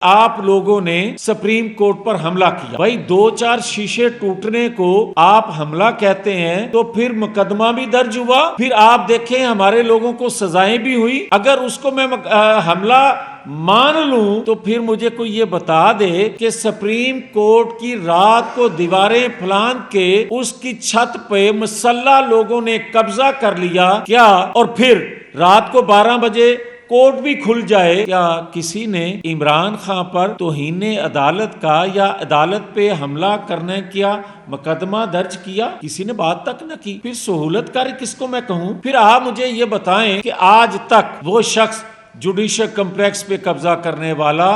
آپ لوگوں نے سپریم کورٹ پر حملہ کیا، بھائی 2-4 شیشے ٹوٹنے کو آپ حملہ کہتے ہیں تو پھر مقدمہ بھی درج ہوا، پھر آپ دیکھیں ہمارے لوگوں کو سزائیں بھی ہوئی۔ اگر اس کو میں حملہ مان لوں تو پھر مجھے کوئی یہ بتا دے کہ سپریم کورٹ کی رات کو دیواریں پھلانگ کے اس کی چھت پہ مسلح لوگوں نے قبضہ کر لیا کیا، اور پھر رات کو 12 بجے کورٹ بھی کھل جائے، کیا کسی نے عمران خان پر توہین عدالت کا یا عدالت پہ حملہ کرنے کیا مقدمہ درج کیا؟ کسی نے بات تک نہ کی۔ پھر سہولت کاری کس کو میں کہوں؟ پھر آپ مجھے یہ بتائیں کہ آج تک وہ شخص جوڈیشل کمپلیکس پہ قبضہ کرنے والا،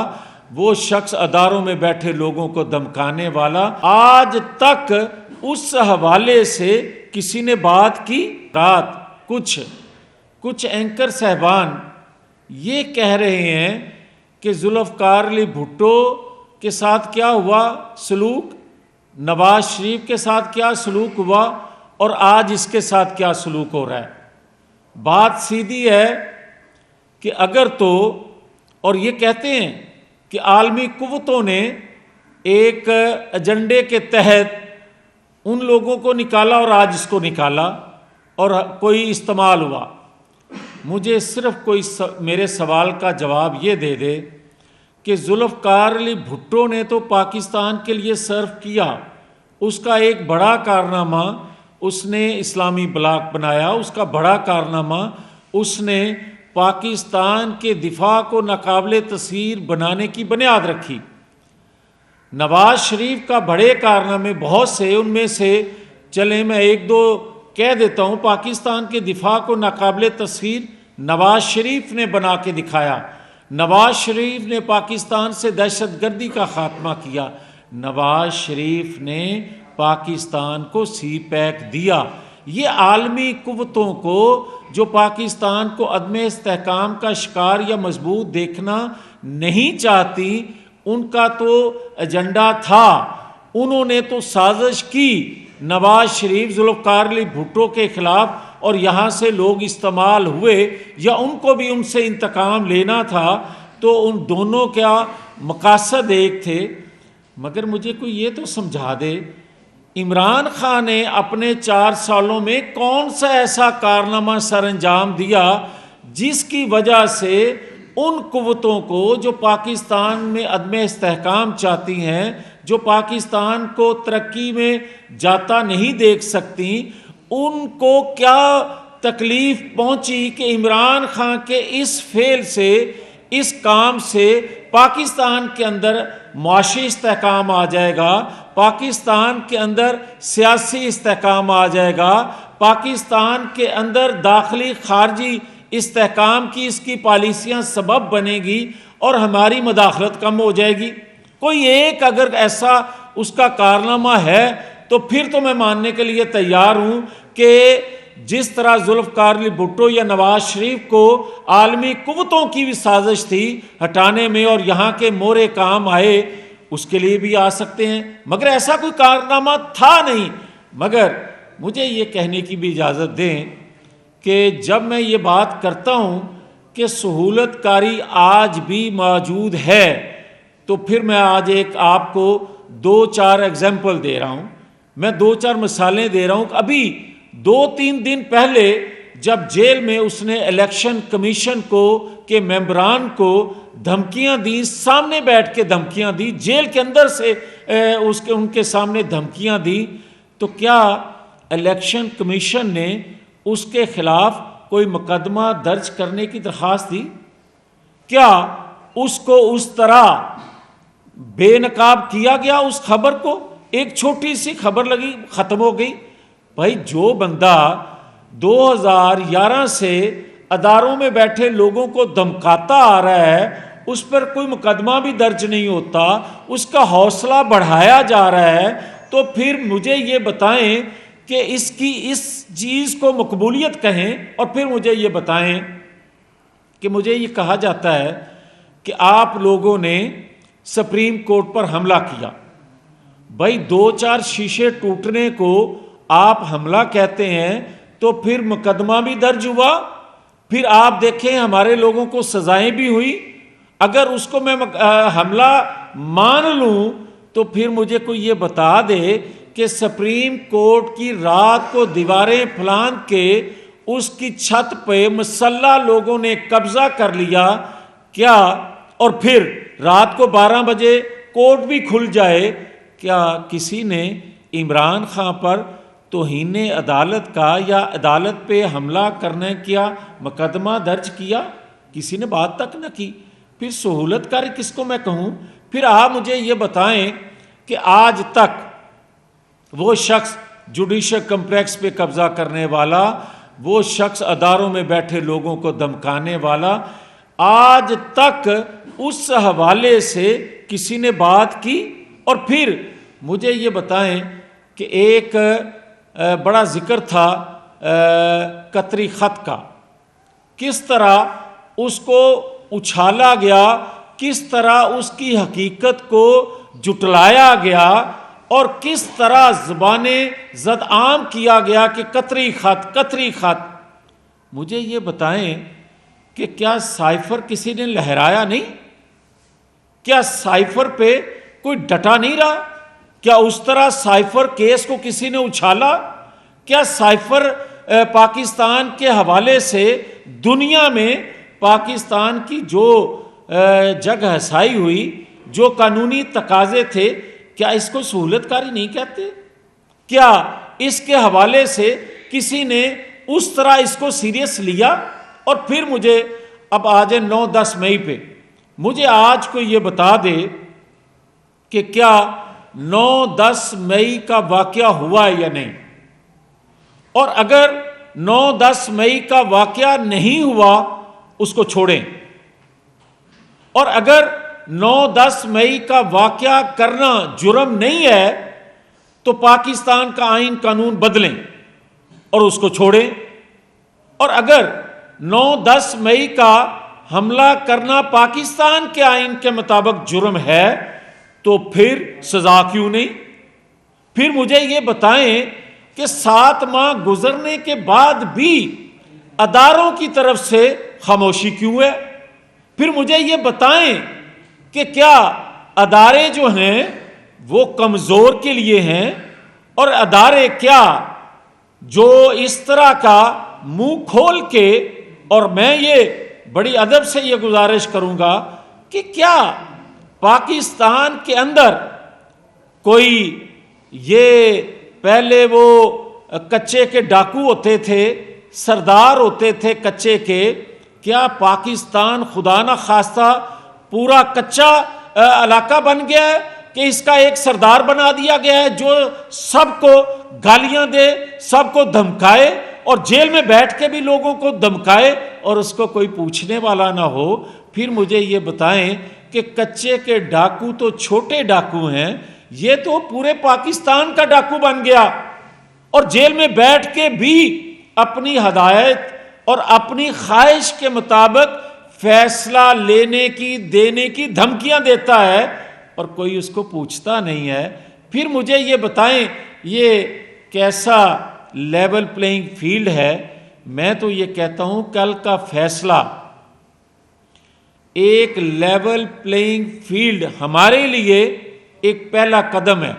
وہ شخص اداروں میں بیٹھے لوگوں کو دھمکانے والا، آج تک اس حوالے سے کسی نے بات کی؟ رات کچھ اینکر صاحبان یہ کہہ رہے ہیں کہ ذوالفقار علی بھٹو کے ساتھ کیا ہوا سلوک، نواز شریف کے ساتھ کیا سلوک ہوا، اور آج اس کے ساتھ کیا سلوک ہو رہا ہے۔ بات سیدھی ہے کہ اگر تو، اور یہ کہتے ہیں کہ عالمی قوتوں نے ایک ایجنڈے کے تحت ان لوگوں کو نکالا اور آج اس کو نکالا اور کوئی استعمال ہوا۔ مجھے صرف کوئی میرے سوال کا جواب یہ دے دے کہ ذوالفقار علی بھٹو نے تو پاکستان کے لیے سرو کیا، اس کا ایک بڑا کارنامہ اس نے اسلامی بلاک بنایا، اس کا بڑا کارنامہ اس نے پاکستان کے دفاع کو ناقابل تصویر بنانے کی بنیاد رکھی۔ نواز شریف کا بڑے کارنامے بہت سے، ان میں سے چلیں میں ایک دو کہہ دیتا ہوں۔ پاکستان کے دفاع کو ناقابل تصویر نواز شریف نے بنا کے دکھایا۔ نواز شریف نے پاکستان سے دہشت گردی کا خاتمہ کیا، نواز شریف نے پاکستان کو سی پیک دیا۔ یہ عالمی قوتوں کو جو پاکستان کو عدم استحکام کا شکار یا مضبوط دیکھنا نہیں چاہتی، ان کا تو ایجنڈا تھا، انہوں نے تو سازش کی نواز شریف ذوالفقار علی بھٹو کے خلاف، اور یہاں سے لوگ استعمال ہوئے، یا ان کو بھی ان سے انتقام لینا تھا، تو ان دونوں کا مقاصد ایک تھے۔ مگر مجھے کوئی یہ تو سمجھا دے، عمران خان نے اپنے 4 سالوں میں کون سا ایسا کارنامہ سر انجام دیا جس کی وجہ سے ان قوتوں کو جو پاکستان میں عدم استحکام چاہتی ہیں، جو پاکستان کو ترقی میں جاتا نہیں دیکھ سکتی، ان کو کیا تکلیف پہنچی کہ عمران خان کے اس فعل سے، اس کام سے پاکستان کے اندر معاشی استحکام آ جائے گا، پاکستان کے اندر سیاسی استحکام آ جائے گا، پاکستان کے اندر داخلی خارجی استحکام کی اس کی پالیسیاں سبب بنے گی اور ہماری مداخلت کم ہو جائے گی۔ کوئی ایک اگر ایسا اس کا کارنامہ ہے تو پھر تو میں ماننے کے لیے تیار ہوں کہ جس طرح ذوالفقار علی بھٹو یا نواز شریف کو عالمی قوتوں کی بھی سازش تھی ہٹانے میں اور یہاں کے مورے کام آئے، اس کے لیے بھی آ سکتے ہیں، مگر ایسا کوئی کارنامہ تھا نہیں۔ مگر مجھے یہ کہنے کی بھی اجازت دیں کہ جب میں یہ بات کرتا ہوں کہ سہولت کاری آج بھی موجود ہے، تو پھر میں آج ایک آپ کو 2-4 ایگزامپل دے رہا ہوں، میں 2-4 مثالیں دے رہا ہوں۔ ابھی 2-3 دن پہلے جب جیل میں اس نے الیکشن کمیشن کو کے ممبران کو دھمکیاں دی، سامنے بیٹھ کے دھمکیاں دی، جیل کے اندر سے ان کے سامنے دھمکیاں دی، تو کیا الیکشن کمیشن نے اس کے خلاف کوئی مقدمہ درج کرنے کی درخواست دی؟ کیا اس کو اس طرح بے نقاب کیا گیا؟ اس خبر کو ایک چھوٹی سی خبر لگی، ختم ہو گئی۔ بھائی جو بندہ 2011 سے اداروں میں بیٹھے لوگوں کو دھمکاتا آ رہا ہے، اس پر کوئی مقدمہ بھی درج نہیں ہوتا، اس کا حوصلہ بڑھایا جا رہا ہے، تو پھر مجھے یہ بتائیں کہ اس چیز کو مقبولیت کہیں، اور پھر مجھے یہ بتائیں کہ مجھے یہ کہا جاتا ہے کہ آپ لوگوں نے سپریم کورٹ پر حملہ کیا۔ بھائی 2-4 شیشے ٹوٹنے کو آپ حملہ کہتے ہیں تو پھر مقدمہ بھی درج ہوا، پھر آپ دیکھیں ہمارے لوگوں کو سزائیں بھی ہوئی، اگر اس کو میں حملہ مان لوں تو پھر مجھے کوئی یہ بتا دے کہ سپریم کورٹ کی رات کو دیواریں پھلانگ کے اس کی چھت پہ مسلح لوگوں نے قبضہ کر لیا کیا، اور پھر رات کو 12 بجے کورٹ بھی کھل جائے، کیا کسی نے عمران خان پر توہین عدالت کا یا عدالت پہ حملہ کرنے کیا مقدمہ درج کیا؟ کسی نے بات تک نہ کی۔ پھر سہولت کاری کس کو میں کہوں؟ پھر آپ مجھے یہ بتائیں کہ آج تک وہ شخص جوڈیشل کمپلیکس پہ قبضہ کرنے والا، وہ شخص اداروں میں بیٹھے لوگوں کو دھمکانے والا، آج تک اس حوالے سے کسی نے بات کی؟ اور پھر مجھے یہ بتائیں کہ ایک بڑا ذکر تھا قطری خط کا، کس طرح اس کو اچھالا گیا، کس طرح اس کی حقیقت کو جٹلایا گیا، اور کس طرح زبان زد عام کیا گیا کہ قطری خط قطری خط۔ مجھے یہ بتائیں کہ کیا سائفر کسی نے لہرایا نہیں؟ کیا سائفر پہ کوئی ڈٹا نہیں رہا؟ کیا اس طرح سائفر کیس کو کسی نے اچھالا؟ کیا سائفر پاکستان کے حوالے سے دنیا میں پاکستان کی جو جگ ہسائی ہوئی، جو قانونی تقاضے تھے، کیا اس کو سہولت کاری نہیں کہتے؟ کیا اس کے حوالے سے کسی نے اس طرح اس کو سیریس لیا؟ اور پھر مجھے اب آج 9-10 مئی پہ مجھے آج کو یہ بتا دے کہ کیا 9-10 مئی کا واقعہ ہوا یا نہیں، اور اگر 9-10 مئی کا واقعہ نہیں ہوا اس کو چھوڑیں، اور اگر 9-10 مئی کا واقعہ کرنا جرم نہیں ہے تو پاکستان کا آئین قانون بدلیں اور اس کو چھوڑیں، اور اگر 9-10 مئی کا حملہ کرنا پاکستان کے آئین کے مطابق جرم ہے تو پھر سزا کیوں نہیں؟ پھر مجھے یہ بتائیں کہ 7 ماہ گزرنے کے بعد بھی اداروں کی طرف سے خاموشی کیوں ہے؟ پھر مجھے یہ بتائیں کہ کیا ادارے جو ہیں وہ کمزور کے لیے ہیں، اور ادارے کیا جو اس طرح کا منہ کھول کے، اور میں یہ بڑی ادب سے یہ گزارش کروں گا کہ کیا پاکستان کے اندر کوئی یہ پہلے وہ کچے کے ڈاکو ہوتے تھے، سردار ہوتے تھے کچے کے، کیا پاکستان خدا نہ خواستہ پورا کچا علاقہ بن گیا ہے کہ اس کا ایک سردار بنا دیا گیا ہے جو سب کو گالیاں دے، سب کو دھمکائے، اور جیل میں بیٹھ کے بھی لوگوں کو دھمکائے اور اس کو کوئی پوچھنے والا نہ ہو؟ پھر مجھے یہ بتائیں کہ کچے کے ڈاکو تو چھوٹے ڈاکو ہیں، یہ تو پورے پاکستان کا ڈاکو بن گیا، اور جیل میں بیٹھ کے بھی اپنی ہدایت اور اپنی خواہش کے مطابق فیصلہ لینے کی دینے کی دھمکیاں دیتا ہے، اور کوئی اس کو پوچھتا نہیں ہے۔ پھر مجھے یہ بتائیں یہ کیسا لیول پلینگ فیلڈ ہے؟ میں تو یہ کہتا ہوں کل کا فیصلہ ایک لیول پلینگ فیلڈ ہمارے لیے ایک پہلا قدم ہے۔